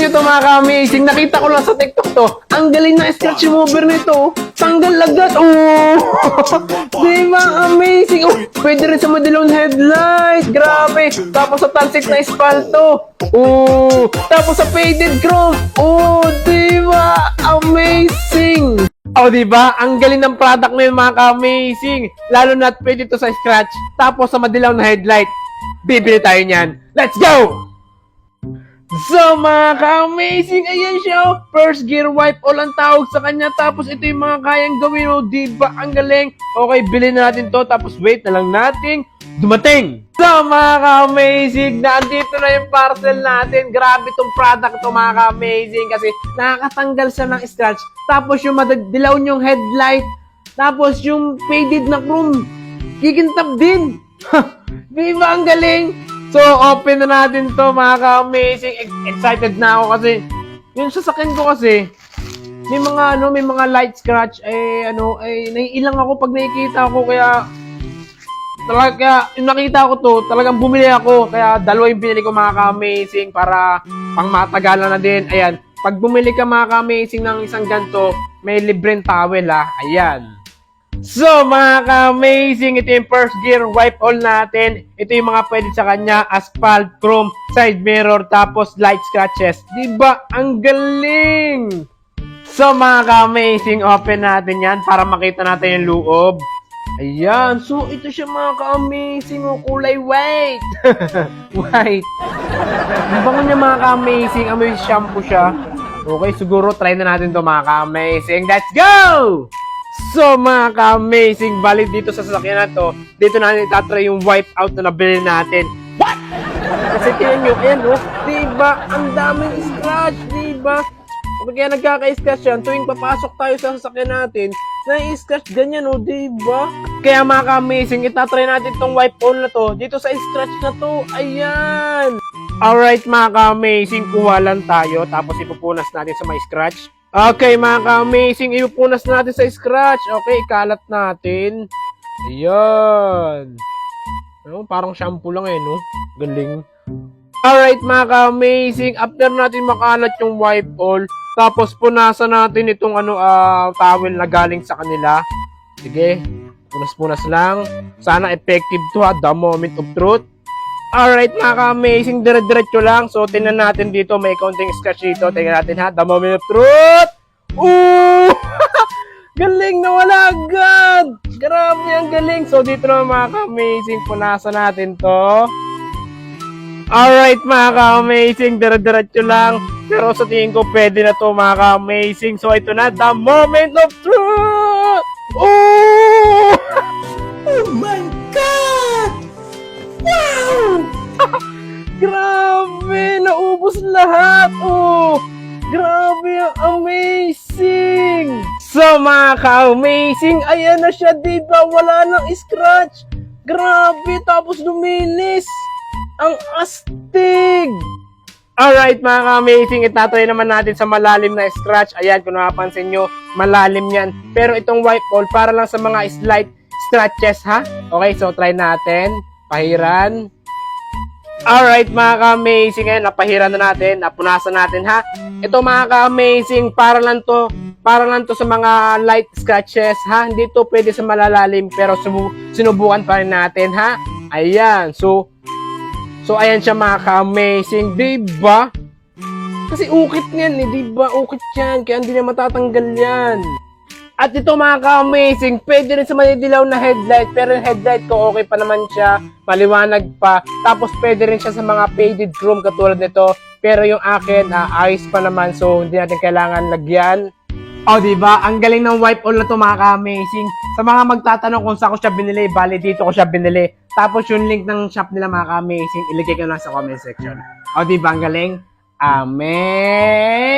nyo to mga ka-amazing. Nakita ko lang sa TikTok to. Ang galing ng scratch remover nito. Tanggal agad. Oh! Diba? Amazing. Oh, pwede rin sa madilaw na headlight. Grabe. Tapos sa talsik na espalto. Oh! Tapos sa faded chrome. Oh! Diba? Amazing. Oh, diba? Ang galing ng product na yun mga ka-amazing. Lalo na't pwede to sa scratch. Tapos sa madilaw na headlight. Bibili tayo niyan. Let's go! So mga ka-amazing, ayan siya, oh. First gear wipe all ang tawag sa kanya. Tapos ito yung mga kayang gawin, oh. Diba? Ang galing. Okay, bilhin na natin to. Tapos wait na lang natin dumating. So mga ka-amazing, nandito na yung parcel natin. Grabe tong product to mga ka-amazing. Kasi nakakatanggal siya ng scratch. Tapos yung madilaw yung headlight. Tapos yung faded na chrome, kikintab din. Diba? Ang galing. So, open na natin to mga ka-amazing. Excited na ako kasi yung sasakyan ko kasi may mga light scratch naiilang ako pag nakikita ko kaya yung nakita ko to, talagang bumili ako. Kaya dalawa yung pinili ko mga ka-amazing para pang matagalan na din. Ayan, pag bumili ka mga ka-amazing ng isang ganito, may libreng towel Ayan. So, mga ka-amazing, ito yung first gear wipe all natin. Ito yung mga pwede sa kanya, asphalt, chrome, side mirror, tapos light scratches. Diba? Ang galing! So, mga ka-amazing, open natin yan para makita natin yung loob. Ayan. So, ito siya mga ka-amazing, kulay white. White. Ang bango niya mga ka-amazing, amoy shampoo siya. Okay, siguro try na natin to mga ka-amazing. Let's go! So mga ka-amazing, balik dito sa sasakyan na to, dito natin itatry yung wipe out na nabili natin. What? Kasi tingnan nyo, ayan diba? Ang daming scratch, diba? Kaya nagkaka-scratch yan, tuwing papasok tayo sa sasakyan natin, na-scratch ganyan diba? Kaya mga ka-amazing, itatry natin tong wipe on na to, dito sa scratch na to, ayan! Alright mga ka-amazing, kuha lang tayo, tapos ipupunas natin sa may scratch. Okay, mga ka-amazing, ipupunas natin sa scratch. Okay, ikalat natin. Ayan. Parang shampoo lang no? Galing. Alright, mga ka-amazing, after natin makalat yung wipe all, tapos punasan natin itong towel na galing sa kanila. Sige, punas-punas lang. Sana effective to the moment of truth. Alright mga ka-amazing, dire-diretso lang. So, tingnan natin dito, may counting scratch dito. Tingnan natin the moment of truth. Ooh! Galing, nawala agad! Grabe, ang galing. So, dito naman mga ka-amazing, punasan natin to. Alright mga ka-amazing, dire-diretso lang. Pero sa tingin ko, pwede na to mga ka-amazing. So, ito na, the moment of truth! Ooh! Oh my God! Wow! Grabe! Naubos lahat! Grabe! Amazing! So mga ka-amazing, ayan na siya, diba? Wala nang scratch! Grabe! Tapos luminis! Ang astig! Alright mga ka-amazing, itatry naman natin sa malalim na scratch. Ayan, kung napapansin nyo, malalim yan. Pero itong wipe all, para lang sa mga slight scratches, ha? Okay, so try natin. Pahiran. Alright mga ka-amazing, napahiran na natin, napunasan natin ha. Ito mga ka-amazing, para lang to sa mga light scratches ha. Hindi to pwede sa malalalim, pero sinubukan pa rin natin ha. Ayan, so ayan siya mga ka-amazing, diba? Kasi ukit yan diba? Ukit yan, kaya hindi na matatanggal yan. At ito mga ka-amazing, pwede rin sa madidilaw na headlight, pero yung headlight ko okay pa naman siya, maliwanag pa. Tapos pwede rin siya sa mga faded chrome katulad nito, pero yung akin ayos pa naman, so hindi natin kailangan lagyan. Diba? Ang galing ng wipe all na to mga ka-amazing. Sa mga magtatanong kung saan ko siya binili, bali dito ko siya binili. Tapos yung link ng shop nila mga ka-amazing, iligay ko lang sa comment section. Diba? Ang galing? Amazing!